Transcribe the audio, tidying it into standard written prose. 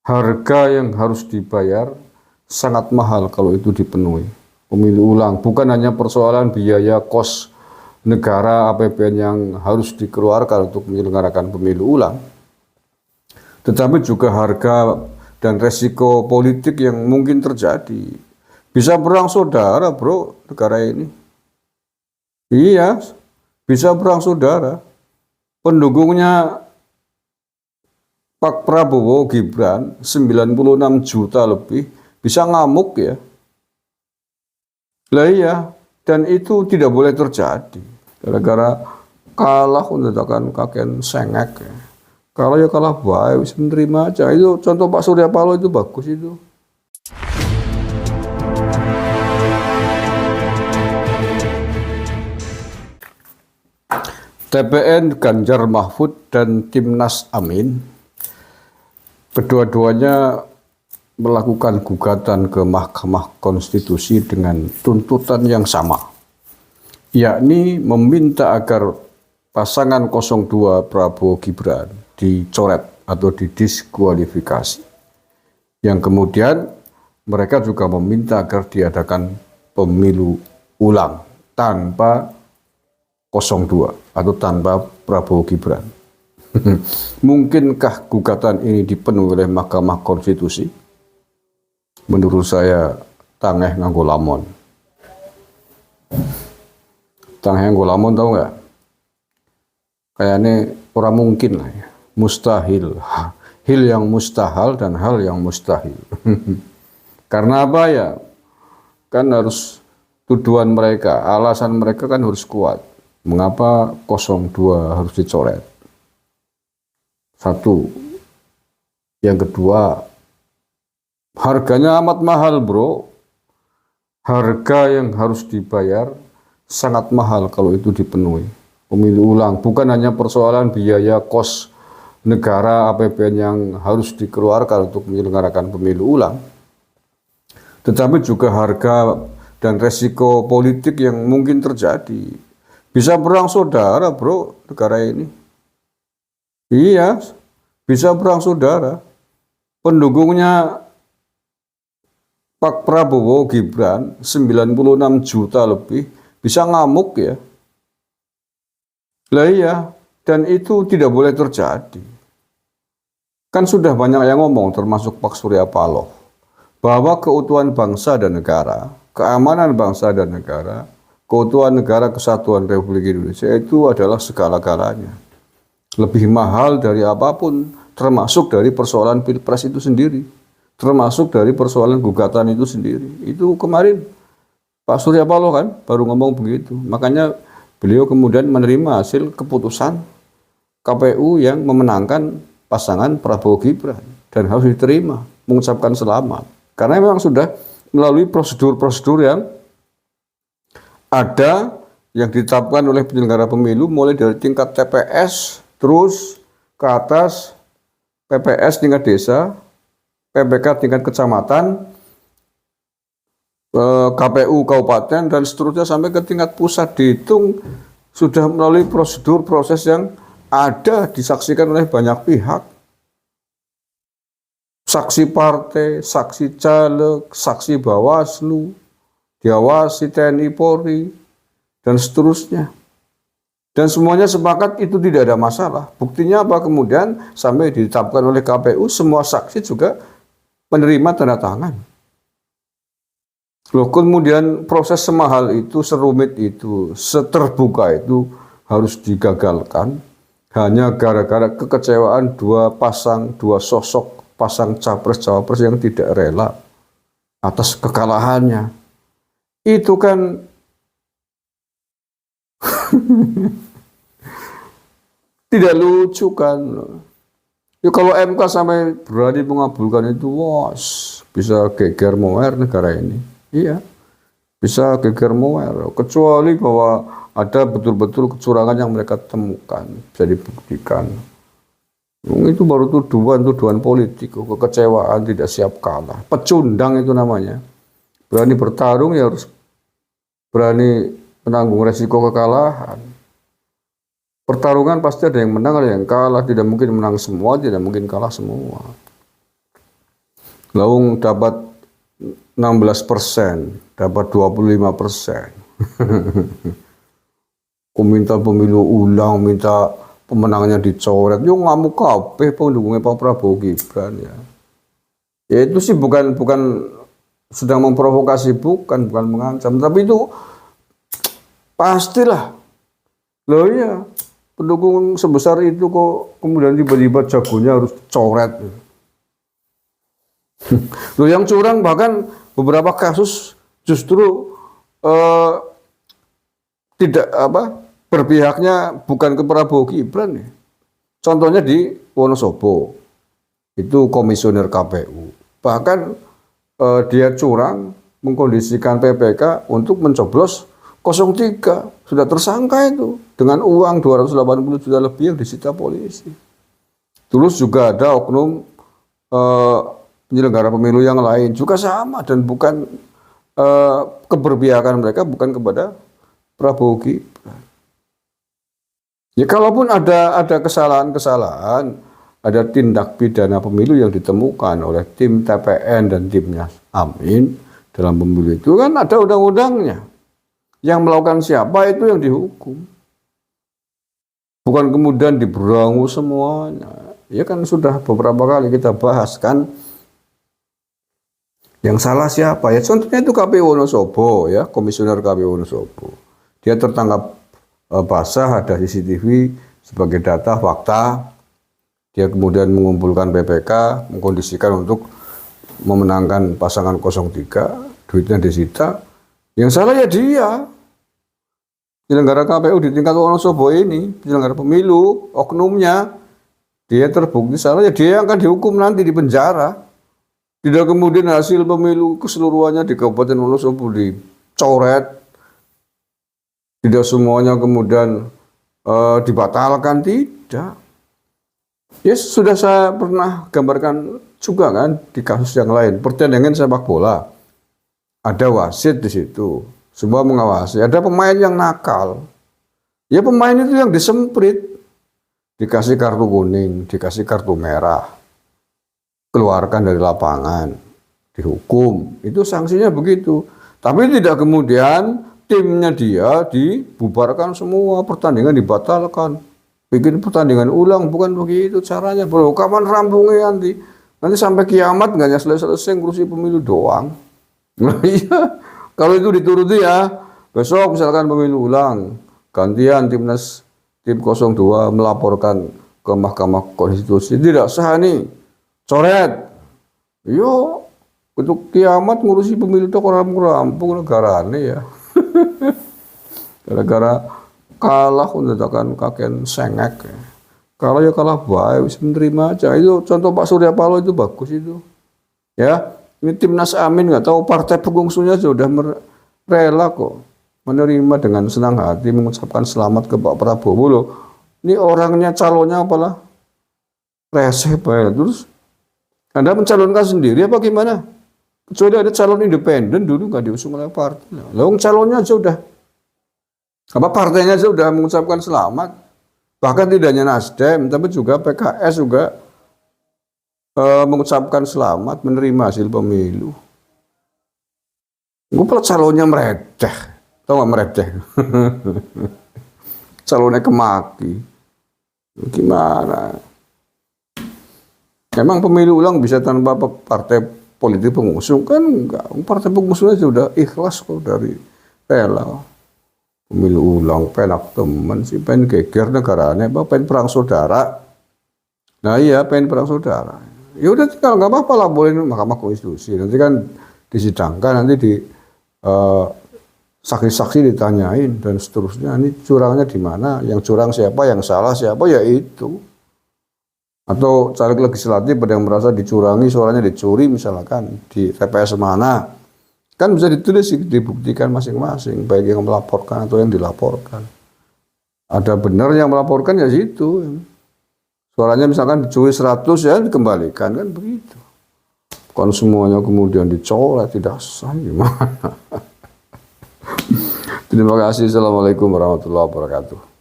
harga yang harus dibayar sangat mahal kalau itu dipenuhi. Pemilu ulang bukan hanya persoalan biaya kos negara APBN yang harus dikeluarkan untuk menyelenggarakan pemilu ulang, tetapi juga harga dan resiko politik yang mungkin terjadi. Bisa perang saudara, bro, negara ini. Iya, bisa perang saudara. Pendukungnya Pak Prabowo Gibran 96 juta lebih bisa ngamuk ya. Lah iya, dan itu tidak boleh terjadi. Gara-gara kalah mendatangkan kakek sengek ya. Kalau ya kalah baik, bisa menerima aja. Itu contoh Pak Surya Paloh itu bagus itu. TPN Ganjar Mahfud dan Timnas Amin, kedua-duanya melakukan gugatan ke Mahkamah Konstitusi dengan tuntutan yang sama, yakni meminta agar pasangan 02 Prabowo Gibran dicoret atau didiskualifikasi. Yang kemudian mereka juga meminta agar diadakan pemilu ulang tanpa 02 atau tanpa Prabowo Gibran. Mungkinkah gugatan ini dipenuhi oleh Mahkamah Konstitusi? Menurut saya tangeh nganggo lamon. Tangeh nganggo lamon tahu nggak? Kayaknya orang mungkin lah ya. Mustahil. Hil yang mustahil dan hal yang mustahil. Karena apa ya? Kan harus tuduhan mereka, alasan mereka kan harus kuat. Mengapa 02 harus dicoret? Satu. Yang kedua, harganya amat mahal, bro. Harga yang harus dibayar sangat mahal kalau itu dipenuhi. Pemilu ulang bukan hanya persoalan biaya kos negara APBN yang harus dikeluarkan untuk menyelenggarakan pemilu ulang, tetapi juga harga dan resiko politik yang mungkin terjadi. Bisa perang saudara, bro, negara ini. Iya, bisa perang saudara. Pendukungnya Pak Prabowo Gibran 96 juta lebih bisa ngamuk ya. Lah iya, dan itu tidak boleh terjadi. Kan sudah banyak yang ngomong termasuk Pak Surya Paloh bahwa keutuhan bangsa dan negara, keamanan bangsa dan negara, keutuhan negara kesatuan Republik Indonesia itu adalah segala-galanya. Lebih mahal dari apapun, termasuk dari persoalan Pilpres itu sendiri, termasuk dari persoalan gugatan itu sendiri. Itu kemarin Pak Surya Paloh kan baru ngomong begitu. Makanya beliau kemudian menerima hasil keputusan KPU yang memenangkan pasangan Prabowo Gibran dan harus diterima, mengucapkan selamat. Karena memang sudah melalui prosedur-prosedur yang ada yang ditetapkan oleh penyelenggara pemilu, mulai dari tingkat TPS terus ke atas, PPS tingkat desa, PPK tingkat kecamatan, KPU kabupaten dan seterusnya sampai ke tingkat pusat, dihitung sudah melalui prosedur proses yang ada, disaksikan oleh banyak pihak. Saksi partai, saksi caleg, saksi Bawaslu, diawasi TNI Polri, dan seterusnya. Dan semuanya sepakat itu tidak ada masalah. Buktinya apa kemudian sampai ditetapkan oleh KPU, semua saksi juga menerima tanda tangan. Loh, kemudian proses semahal itu, serumit itu, seterbuka itu harus digagalkan hanya gara-gara kekecewaan dua sosok pasang capres-cawapres yang tidak rela atas kekalahannya. Itu kan tidak lucu kan. Ya kalau MK sampai berani mengabulkan itu, wah, bisa geger moer negara ini. Iya, bisa geger moer. Kecuali bahwa ada betul-betul kecurangan yang mereka temukan, bisa dibuktikan. Itu baru tuduhan politik, kekecewaan, tidak siap kalah. Pecundang itu namanya. Berani bertarung ya harus berani menanggung resiko kekalahan. Pertarungan pasti ada yang menang, ada yang kalah. Tidak mungkin menang semua, tidak mungkin kalah semua. Lawung dapat 16%, dapat 25%. Ku minta pemilu ulang, minta pemenangnya dicoret. Yo ngamuk kabeh pendukungnya Pak Prabowo Gibran ya. Ya itu sih bukan sedang memprovokasi, bukan mengancam, tapi itu pastilah. Loh ya, pendukung sebesar itu kok kemudian tiba-tiba jagonya harus coret. Loh yang curang bahkan beberapa kasus justru tidak berpihaknya bukan ke Prabowo Gibran ya. Contohnya di Wonosobo itu komisioner KPU bahkan dia curang mengkondisikan PPK untuk mencoblos 03, sudah tersangka itu dengan uang 280 juta lebih yang disita polisi. Terus juga ada oknum penyelenggara pemilu yang lain juga sama dan bukan keberpihakan mereka bukan kepada Prabowo Gibran. Ya kalaupun ada kesalahan-kesalahan, ada tindak pidana pemilu yang ditemukan oleh tim TPN dan timnya Amin dalam pemilu itu kan ada undang-undangnya. Yang melakukan siapa itu yang dihukum. Bukan kemudian diberangu semuanya. Ya kan sudah beberapa kali kita bahas kan. Yang salah siapa? Ya contohnya itu KPU Wonosobo ya, komisioner KPU Wonosobo. Dia tertangkap basah, ada CCTV sebagai data fakta. Dia kemudian mengumpulkan PPK, mengkondisikan untuk memenangkan pasangan 03, duitnya disita. Yang salah ya dia. Penyelenggara KPU di tingkat Wonosobo ini, penyelenggara pemilu, oknumnya, dia terbukti salah ya dia yang akan dihukum nanti di penjara. Tidak kemudian hasil pemilu keseluruhannya di Kabupaten Wonosobo dicoret. Tidak semuanya kemudian dibatalkan, tidak. Ya sudah saya pernah gambarkan juga kan di kasus yang lain. Pertandingan sepak bola. Ada wasit di situ. Semua mengawasi. Ada pemain yang nakal. Ya pemain itu yang disemprit. Dikasih kartu kuning, dikasih kartu merah. Keluarkan dari lapangan, dihukum, itu sanksinya begitu. Tapi tidak kemudian timnya dia dibubarkan semua, pertandingan dibatalkan, bikin pertandingan ulang, bukan begitu caranya bro. Kapan rampungnya nanti sampai kiamat nggak selesai ngurusi pemilu doang. Nah, iya, kalau itu dituruti ya, besok misalkan pemilu ulang, gantian timnas tim 02 melaporkan ke Mahkamah Konstitusi, tidak sah nih. Coret, yo, untuk kiamat ngurusi pemilu itu rampung negara ini ya. Gara-gara kalah menggunakan kakek sengek. Ya. Kalau ya kalah baik, bisa menerima aja. Itu contoh Pak Surya Paloh itu bagus itu. Ya, ini timnas Amin nggak tahu partai pengungsunya sudah rela kok menerima dengan senang hati mengucapkan selamat ke Pak Prabowo loh. Ini orangnya calonnya apalah reseh banget terus. Anda mencalonkan sendiri apa gimana? Kecuali ada calon independen dulu nggak diusung oleh partai. Lalu calonnya aja udah, partainya aja udah mengucapkan selamat. Bahkan tidak hanya Nasdem, tapi juga PKS juga mengucapkan selamat menerima hasil pemilu. Gue calonnya meredeh, tau nggak meredeh? Calonnya kemaki, gimana? Memang pemilu ulang bisa tanpa partai politik pengusung kan enggak. Partai pengusungnya sudah ikhlas kok dari rela. Pemilu ulang penak teman sih pengen geger negaranya, pengen perang saudara. Nah iya pengen perang saudara. Ya udah tinggal nggak apa-apa lah boleh Mahkamah Konstitusi. Nanti kan disidangkan nanti di saksi-saksi ditanyain dan seterusnya. Ini curangnya di mana? Yang curang siapa? Yang salah siapa? Ya itu. Atau caleg legislatif ada yang merasa dicurangi, suaranya dicuri misalkan di TPS mana, kan bisa ditulis, dibuktikan masing-masing, baik yang melaporkan atau yang dilaporkan. Ada benar yang melaporkan ya situ, suaranya misalkan dicuri 100 ya dikembalikan kan begitu. Bukan semuanya kemudian dicoret, tidak sah gimana. Terima kasih. Assalamualaikum warahmatullahi wabarakatuh.